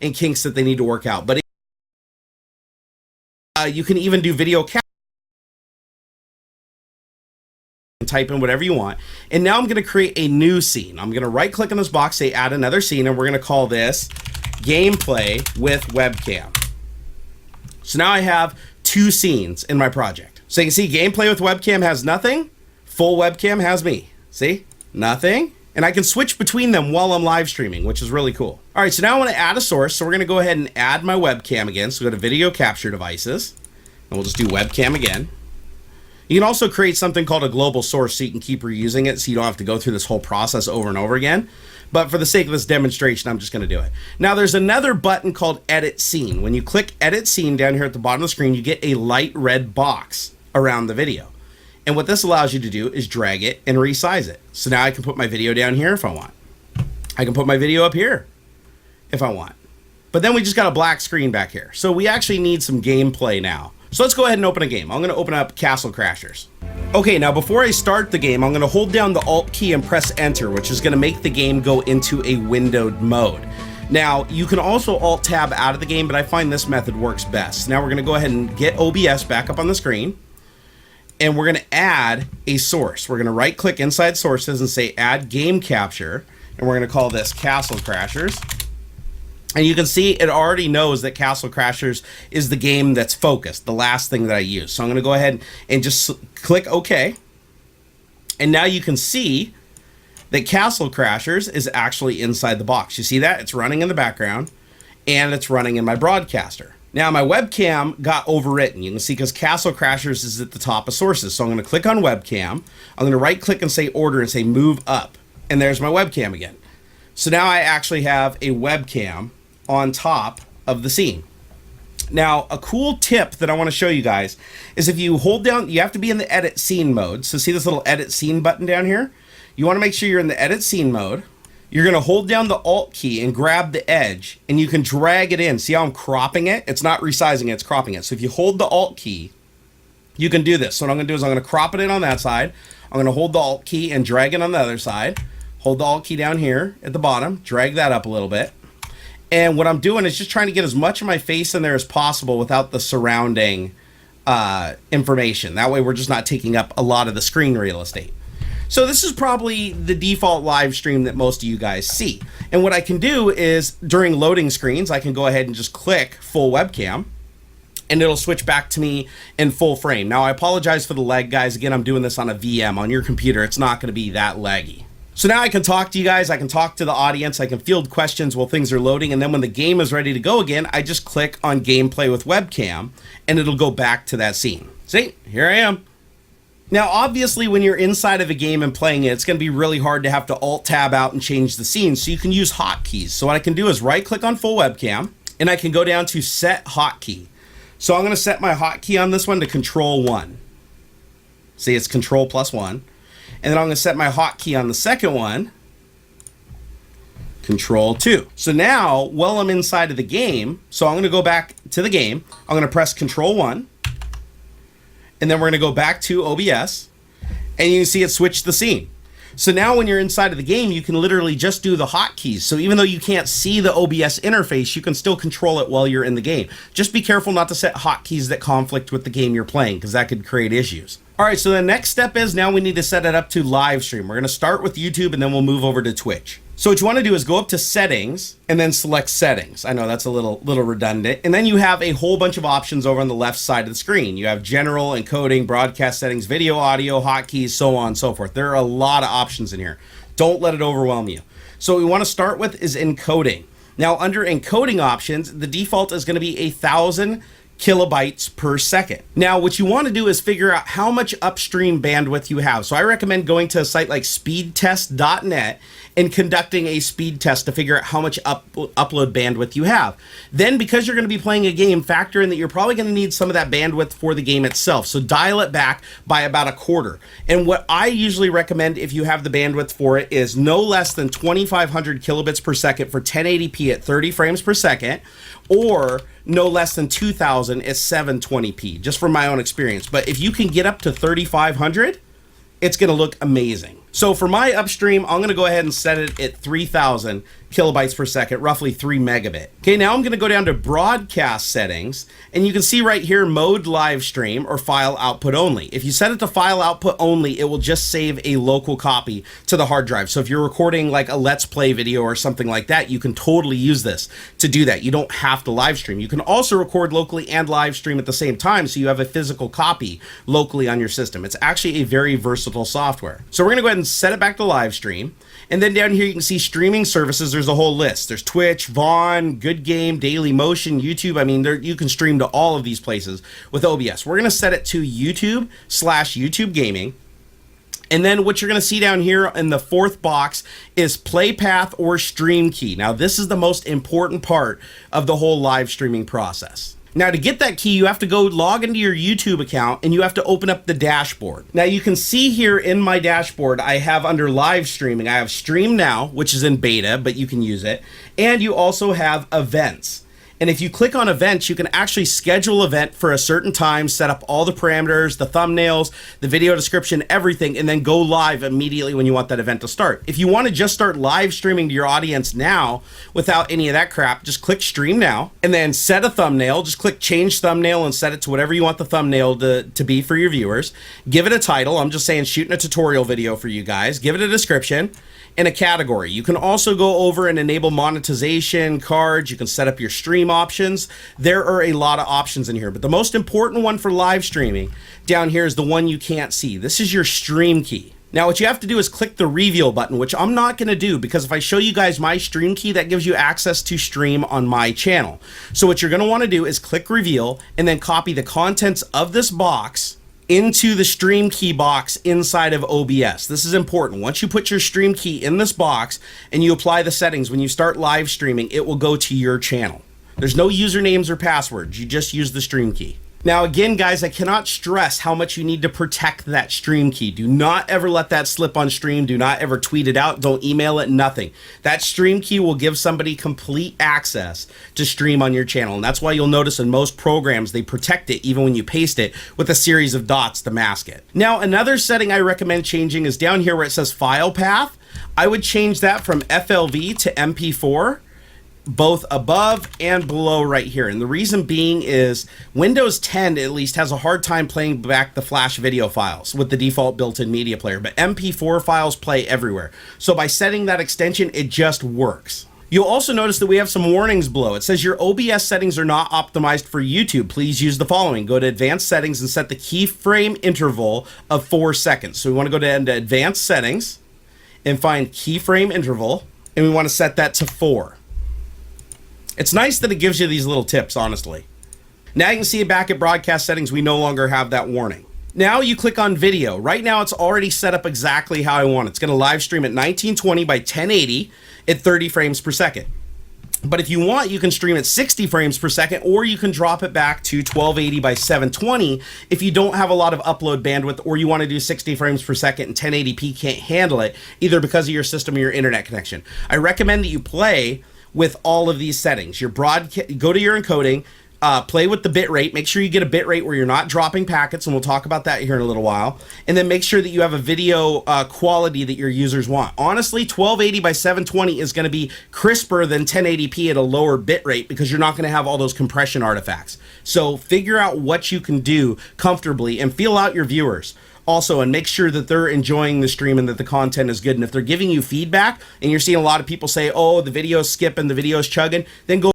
and kinks that they need to work out. But you can even do video capture. Type in whatever you want. And now I'm going to create a new scene. I'm going to right click on this box, say add another scene, and we're going to call this gameplay with webcam. So now I have 2 scenes in my project. So you can see gameplay with webcam has nothing. Full webcam has me. See? Nothing. And I can switch between them while I'm live streaming, which is really cool. All right, so now I want to add a source. So we're going to go ahead and add my webcam again. So go to video capture devices, and we'll just do webcam again. You can also create something called a global source so you can keep reusing it so you don't have to go through this whole process over and over again. But for the sake of this demonstration, I'm just going to do it. Now there's another button called Edit Scene. When you click Edit Scene down here at the bottom of the screen, you get a light red box around the video. And what this allows you to do is drag it and resize it. So now I can put my video down here if I want. I can put my video up here if I want. But then we just got a black screen back here. So we actually need some gameplay now. So let's go ahead and open a game. I'm going to open up Castle Crashers. Okay, now before I start the game, I'm going to hold down the Alt key and press Enter, which is going to make the game go into a windowed mode. Now, you can also Alt Tab out of the game, but I find this method works best. Now we're going to go ahead and get OBS back up on the screen, and we're going to add a source. We're going to right click inside sources and say Add Game Capture, and we're going to call this Castle Crashers. And you can see it already knows that Castle Crashers is the game that's focused, the last thing that I use. So I'm going to go ahead and just click OK. And now you can see that Castle Crashers is actually inside the box. You see that? It's running in the background, and it's running in my broadcaster. Now my webcam got overwritten. You can see because Castle Crashers is at the top of sources. So I'm going to click on webcam. I'm going to right click and say order and say move up. And there's my webcam again. So now I actually have a webcam on top of the scene. Now, a cool tip that I want to show you guys is if you hold down, you have to be in the edit scene mode. So see this little edit scene button down here? You want to make sure you're in the edit scene mode. You're going to hold down the Alt key and grab the edge, and you can drag it in. See how I'm cropping it? It's not resizing it, it's cropping it. So if you hold the Alt key, you can do this. So what I'm going to do is I'm going to crop it in on that side. I'm going to hold the Alt key and drag it on the other side. Hold the Alt key down here at the bottom, drag that up a little bit. And what I'm doing is just trying to get as much of my face in there as possible without the surrounding information. That way we're just not taking up a lot of the screen real estate. So this is probably the default live stream that most of you guys see. And what I can do is during loading screens, I can go ahead and just click full webcam, and it'll switch back to me in full frame. Now I apologize for the lag, guys. Again, I'm doing this on a VM. On your computer, it's not going to be that laggy. So now I can talk to you guys, I can talk to the audience, I can field questions while things are loading, and then when the game is ready to go again, I just click on gameplay with webcam, and it'll go back to that scene. See, here I am. Now, obviously, when you're inside of a game and playing it, it's going to be really hard to have to Alt-Tab out and change the scene, so you can use hotkeys. So what I can do is right-click on full webcam, and I can go down to Set Hotkey. So I'm going to set my hotkey on this one to Control 1. See, it's Control plus 1. And then I'm going to set my hotkey on the second one, Control 2. So now, while I'm inside of the game, so I'm going to go back to the game, I'm going to press Control 1, and then we're going to go back to OBS, and you can see it switched the scene. So now when you're inside of the game, you can literally just do the hotkeys. So even though you can't see the OBS interface, you can still control it while you're in the game. Just be careful not to set hotkeys that conflict with the game you're playing, because that could create issues. All right, so the next step is now we need to set it up to live stream. We're going to start with YouTube, and then we'll move over to Twitch. So what you want to do is go up to Settings, and then select Settings. I know that's a little redundant. And then you have a whole bunch of options over on the left side of the screen. You have General, Encoding, Broadcast Settings, Video, Audio, Hotkeys, so on and so forth. There are a lot of options in here. Don't let it overwhelm you. So what we want to start with is Encoding. Now, under Encoding options, the default is going to be 1,000 kilobytes per second. Now, what you want to do is figure out how much upstream bandwidth you have. So I recommend going to a site like speedtest.net and conducting a speed test to figure out how much upload bandwidth you have. Then, because you're going to be playing a game, factor in that you're probably going to need some of that bandwidth for the game itself. So dial it back by about a quarter. And what I usually recommend if you have the bandwidth for it is no less than 2,500 kilobits per second for 1080p at 30 frames per second, or no less than 2,000 at 720p, just from my own experience. But if you can get up to 3,500, it's going to look amazing. So for my upstream, I'm going to go ahead and set it at 3,000 kilobytes per second, roughly 3 megabit. Okay, now I'm going to go down to broadcast settings, and you can see right here mode live stream or file output only. If you set it to file output only, it will just save a local copy to the hard drive. So if you're recording like a Let's Play video or something like that, you can totally use this to do that. You don't have to live stream. You can also record locally and live stream at the same time, so you have a physical copy locally on your system. It's actually a very versatile software. So we're going to go ahead and set it back to live stream. And then down here you can see streaming services. There's a whole list. There's Twitch, Vaughn, Good Game, Daily Motion, YouTube. I mean, you can stream to all of these places with OBS. We're going to set it to YouTube/YouTube Gaming. And then what you're going to see down here in the fourth box is play path or stream key. Now, this is the most important part of the whole live streaming process. Now, to get that key, you have to go log into your YouTube account and you have to open up the dashboard. Now, you can see here in my dashboard, I have under live streaming, I have Stream Now, which is in beta, but you can use it. And you also have events. And if you click on events, you can actually schedule an event for a certain time, set up all the parameters, the thumbnails, the video description, everything, and then go live immediately when you want that event to start. If you want to just start live streaming to your audience now without any of that crap, just click Stream Now and then set a thumbnail. Just click Change Thumbnail and set it to whatever you want the thumbnail to be for your viewers. Give it a title. I'm just saying shooting a tutorial video for you guys. Give it a description and a category. You can also go over and enable monetization, cards. You can set up your stream options. There are a lot of options in here, but the most important one for live streaming down here is the one you can't see. This is your stream key. Now, what you have to do is click the reveal button, which I'm not going to do because if I show you guys my stream key, that gives you access to stream on my channel. So what you're going to want to do is click reveal and then copy the contents of this box into the stream key box inside of OBS. This is important. Once you put your stream key in this box and you apply the settings, when you start live streaming, it will go to your channel. There's no usernames or passwords. You just use the stream key. Now, again, guys, I cannot stress how much you need to protect that stream key. Do not ever let that slip on stream. Do not ever tweet it out. Don't email it, nothing. That stream key will give somebody complete access to stream on your channel. And that's why you'll notice in most programs, they protect it even when you paste it with a series of dots to mask it. Now, another setting I recommend changing is down here where it says file path. I would change that from FLV to MP4. Both above and below right here. And the reason being is Windows 10 at least has a hard time playing back the Flash video files with the default built-in media player, but MP4 files play everywhere. So by setting that extension, it just works. You'll also notice that we have some warnings below. It says your OBS settings are not optimized for YouTube. Please use the following. Go to advanced settings and set the keyframe interval of 4 seconds. So we want to go to advanced settings and find keyframe interval, and we want to set that to 4. It's nice that it gives you these little tips, honestly. Now you can see it back at broadcast settings. We no longer have that warning. Now you click on video. Right now it's already set up exactly how I want it. It's going to live stream at 1920 by 1080 at 30 frames per second. But if you want, you can stream at 60 frames per second, or you can drop it back to 1280 by 720 if you don't have a lot of upload bandwidth, or you want to do 60 frames per second and 1080p can't handle it, either because of your system or your internet connection. I recommend that you play with all of these settings. Go to your encoding, play with the bit rate. Make sure you get a bit rate where you're not dropping packets, and we'll talk about that here in a little while. And then make sure that you have a video quality that your users want. Honestly, 1280 by 720 is going to be crisper than 1080p at a lower bit rate because you're not going to have all those compression artifacts. So figure out what you can do comfortably and feel out your viewers. Also, and make sure that they're enjoying the stream and that the content is good. And if they're giving you feedback and you're seeing a lot of people say, oh, the video's skipping, the video's chugging, then go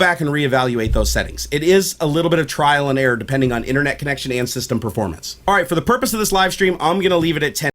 back and reevaluate those settings. It is a little bit of trial and error depending on internet connection and system performance. All right, for the purpose of this live stream, I'm gonna leave it at 10.